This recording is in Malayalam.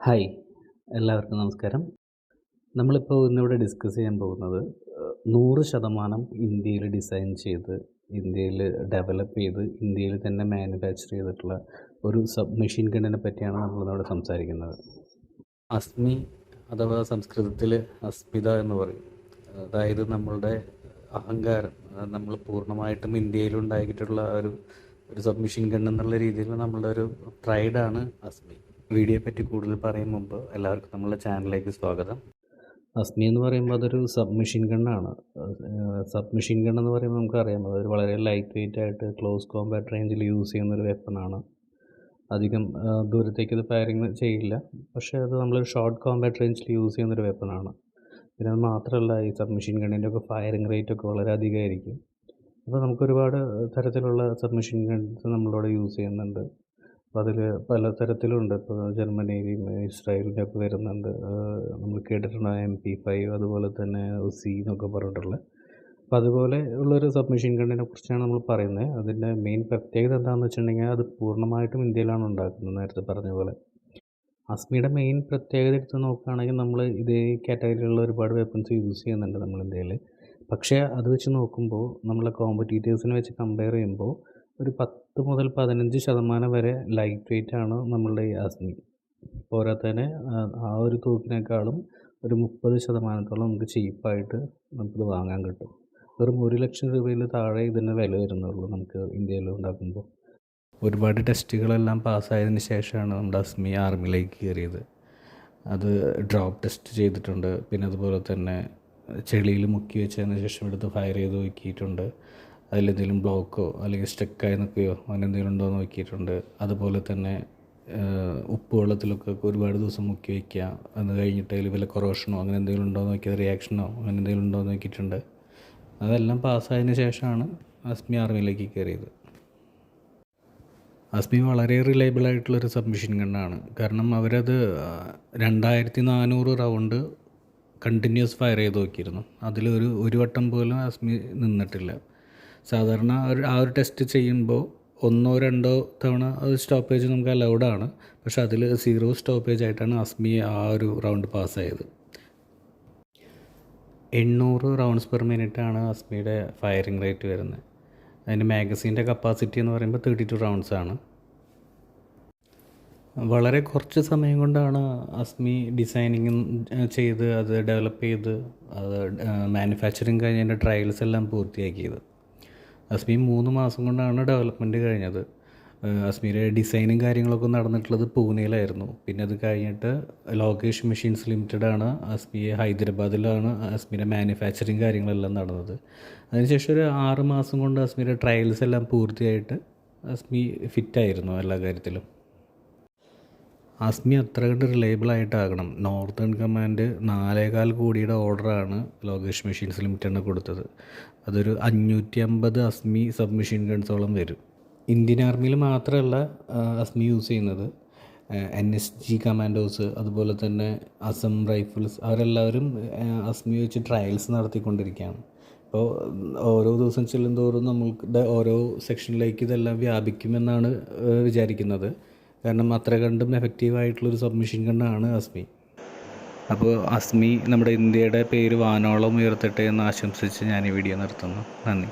ഹായ്, എല്ലാവർക്കും നമസ്കാരം. നമ്മളിപ്പോൾ ഇന്നിവിടെ ഡിസ്കസ് ചെയ്യാൻ പോകുന്നത് 100% ഇന്ത്യയിൽ ഡിസൈൻ ചെയ്ത്, ഇന്ത്യയിൽ ഡെവലപ്പ് ചെയ്ത്, ഇന്ത്യയിൽ തന്നെ മാനുഫാക്ചർ ചെയ്തിട്ടുള്ള ഒരു സബ് മെഷീൻ ഗണ്ണിനെ പറ്റിയാണ് നമ്മളിന്നിവിടെ സംസാരിക്കുന്നത്. അസ്മി അഥവാ സംസ്കൃതത്തിൽ അസ്മിത എന്ന് പറയും. അതായത് നമ്മളുടെ അഹങ്കാരം, നമ്മൾ പൂർണ്ണമായിട്ടും ഇന്ത്യയിൽ ഉണ്ടാക്കിയിട്ടുള്ള ഒരു സബ് മെഷീൻ ഗൺ എന്നുള്ള രീതിയിൽ നമ്മളുടെ ഒരു പ്രൈഡാണ് അസ്മി. വീഡിയോയെ പറ്റി കൂടുതൽ പറയും മുമ്പ് എല്ലാവർക്കും നമ്മളുടെ ചാനലിലേക്ക് സ്വാഗതം. അസ്മി എന്ന് പറയുമ്പോൾ അതൊരു സബ് മെഷീൻ ഗണ്ണാണ്. സബ് മെഷീൻ ഗൺ എന്ന് പറയുമ്പോൾ നമുക്കറിയാം, അതൊരു വളരെ ലൈറ്റ് വെയിറ്റ് ആയിട്ട് ക്ലോസ് കോമ്പാറ്റ് റേഞ്ചിൽ യൂസ് ചെയ്യുന്നൊരു വെപ്പണാണ്. അധികം ദൂരത്തേക്ക് ഇത് ഫയറിങ് ചെയ്യില്ല, പക്ഷേ അത് നമ്മളൊരു ഷോർട്ട് കോമ്പാറ്റ് റേഞ്ചിൽ യൂസ് ചെയ്യുന്നൊരു വെപ്പണാണ്. പിന്നെ അത് മാത്രമല്ല, ഈ സബ് മെഷീൻ ഗണ്ണിൻ്റെ ഒക്കെ ഫയറിങ് റേറ്റ് ഒക്കെ വളരെ അധികമായിരിക്കും. അപ്പോൾ നമുക്കൊരുപാട് തരത്തിലുള്ള സബ് മെഷീൻ ഗൺസ് നമ്മളിവിടെ യൂസ് ചെയ്യുന്നുണ്ട്. അപ്പോൾ അതിൽ പല തരത്തിലുണ്ട്. ഇപ്പോൾ ജർമ്മനിയിലും ഇസ്രായേലിൻ്റെ ഒക്കെ വരുന്നുണ്ട്. നമ്മൾ കേട്ടിട്ടുണ്ട് MP5, അതുപോലെ തന്നെ സി എന്നൊക്കെ പറഞ്ഞിട്ടുള്ള. അപ്പോൾ അതുപോലെ ഉള്ളൊരു സബ് മെഷീൻ ഗണ്ണിനെ കുറിച്ചാണ് നമ്മൾ പറയുന്നത്. അതിൻ്റെ മെയിൻ പ്രത്യേകത എന്താണെന്ന് വെച്ചിട്ടുണ്ടെങ്കിൽ, അത് പൂർണ്ണമായിട്ടും ഇന്ത്യയിലാണ് ഉണ്ടാക്കുന്നത്. നേരത്തെ പറഞ്ഞ പോലെ അസ്മിയുടെ മെയിൻ പ്രത്യേകത എടുത്ത് നോക്കുകയാണെങ്കിൽ, നമ്മൾ ഇതേ കാറ്റഗറിയിലുള്ള ഒരുപാട് വെപ്പൺസ് യൂസ് ചെയ്യുന്നുണ്ട് നമ്മൾ ഇന്ത്യയിൽ. പക്ഷേ അത് വെച്ച് നോക്കുമ്പോൾ, നമ്മളെ കോമ്പറ്റീറ്റേഴ്സിനെ വെച്ച് കമ്പയർ ചെയ്യുമ്പോൾ ഒരു 10 മുതൽ 15% വരെ ലൈറ്റ് വെയിറ്റ് ആണ് നമ്മളുടെ ഈ അസ്മി. പോരാത്തതിന് ആ ഒരു തൂക്കിനേക്കാളും ഒരു 30% നമുക്ക് ചീപ്പായിട്ട് നമുക്കിത് വാങ്ങാൻ കിട്ടും. വെറും 1 ലക്ഷം രൂപയിൽ താഴെ ഇതിന് വില വരുന്നുള്ളൂ നമുക്ക് ഇന്ത്യയിൽ ഉണ്ടാക്കുമ്പോൾ. ഒരുപാട് ടെസ്റ്റുകളെല്ലാം പാസ്സായതിന് ശേഷമാണ് നമ്മുടെ അസ്മി ആർമിയിലേക്ക് കയറിയത്. അത് ഡ്രോപ്പ് ടെസ്റ്റ് ചെയ്തിട്ടുണ്ട്. പിന്നെ അതുപോലെ തന്നെ ചെളിയിൽ മുക്കി വെച്ചതിന് ശേഷം എടുത്ത് ഫയർ ചെയ്ത് നോക്കിയിട്ടുണ്ട്. അതിലെന്തെങ്കിലും ബ്ലോക്കോ അല്ലെങ്കിൽ സ്റ്റക്കായി നിൽക്കുകയോ അങ്ങനെ എന്തെങ്കിലും ഉണ്ടോ എന്ന് നോക്കിയിട്ടുണ്ട്. അതുപോലെ തന്നെ ഉപ്പ് വെള്ളത്തിലൊക്കെ ഒരുപാട് ദിവസം മുക്കി വയ്ക്കുക, അത് കഴിഞ്ഞിട്ട് അതിൽ വല്ല കൊറോഷനോ അങ്ങനെ എന്തെങ്കിലും ഉണ്ടോ എന്ന് നോക്കിയത്, റിയാക്ഷനോ അങ്ങനെ എന്തെങ്കിലും ഉണ്ടോ എന്ന് നോക്കിയിട്ടുണ്ട്. അതെല്ലാം പാസ്സായതിന് ശേഷമാണ് അസ്മി ആർമിയിലേക്ക് കയറിയത്. അസ്മി വളരെ റിലയബിൾ ആയിട്ടുള്ളൊരു സബ് മെഷീൻ ഗണ്ണാണ്. കാരണം അവരത് 2400 റൗണ്ട് കണ്ടിന്യൂസ് ഫയർ ചെയ്ത് നോക്കിയിരുന്നു. അതിൽ ഒരു വട്ടം പോലും അസ്മി നിന്നിട്ടില്ല. സാധാരണ ആ ഒരു ടെസ്റ്റ് ചെയ്യുമ്പോൾ 1-2 തവണ അത് സ്റ്റോപ്പേജ് നമുക്ക് അലൗഡാണ്. പക്ഷെ അതിൽ 0 സ്റ്റോപ്പേജ് ആയിട്ടാണ് അസ്മി ആ ഒരു റൗണ്ട് പാസ്സായത്. 800 റൗണ്ട്സ് പെർ മിനിറ്റാണ് അസ്മിയുടെ ഫയറിംഗ് റേറ്റ് വരുന്നത്. അതിൻ്റെ മാഗസീൻ്റെ കപ്പാസിറ്റി എന്ന് പറയുമ്പോൾ 32 റൗണ്ട്സ് ആണ്. വളരെ കുറച്ച് സമയം കൊണ്ടാണ് അസ്മി ഡിസൈനിങ് ചെയ്ത് അത് ഡെവലപ്പ് ചെയ്ത് അത് മാനുഫാക്ചറിങ് കഴിഞ്ഞ് അതിൻ്റെ ട്രയൽസ് എല്ലാം പൂർത്തിയാക്കിയത്. അസ്മി 3 മാസം കൊണ്ടാണ് ഡെവലപ്മെൻറ്റ് കഴിഞ്ഞത്. അസ്മിയുടെ ഡിസൈനും കാര്യങ്ങളൊക്കെ നടന്നിട്ടുള്ളത് പൂനെയിലായിരുന്നു. പിന്നെ അത് കഴിഞ്ഞിട്ട് ലോകേഷ് മെഷീൻസ് ലിമിറ്റഡ് ആണ് ഹൈദരാബാദിലാണ് അസ്മിയുടെ മാനുഫാക്ചറിങ് കാര്യങ്ങളെല്ലാം നടന്നത്. അതിനുശേഷം ഒരു 6 മാസം കൊണ്ട് അസ്മിയുടെ ട്രയൽസ് എല്ലാം പൂർത്തിയായിട്ട് അസ്മി ഫിറ്റായിരുന്നു എല്ലാ കാര്യത്തിലും. അസ്മി അത്ര കണ്ട് റിലയബിളായിട്ടാകണം നോർത്തേൺ കമാൻഡ് 4.25 കോടിയുടെ ഓർഡറാണ് ലോകേഷ് മെഷീൻസ് ലിമിറ്റഡിന് കൊടുത്തത്. അതൊരു 550 അസ്മി സബ് മെഷീൻ ഗൺസോളം വരും. ഇന്ത്യൻ ആർമിയിൽ മാത്രമല്ല അസ്മി യൂസ് ചെയ്യുന്നത്. NSG കമാൻഡോസ്, അതുപോലെ തന്നെ അസം റൈഫിൾസ്, അവരെല്ലാവരും അസ്മി വെച്ച് ട്രയൽസ് നടത്തിക്കൊണ്ടിരിക്കുകയാണ്. അപ്പോൾ ഓരോ ദിവസം ചെല്ലുന്തോറും നമ്മളുടെ ഓരോ സെക്ഷനിലേക്ക് ഇതെല്ലാം വ്യാപിക്കുമെന്നാണ് വിചാരിക്കുന്നത്. കാരണം അത്ര കണ്ടും എഫക്റ്റീവായിട്ടുള്ളൊരു സബ് മെഷീൻ ഗണ്ണാണ് അസ്മി. അപ്പോൾ അസ്മി നമ്മുടെ ഇന്ത്യയുടെ പേര് വാനോളം ഉയർത്തട്ടെ എന്ന് ആശംസിച്ച് ഞാൻ ഈ വീഡിയോ നിർത്തുന്നു. നന്ദി.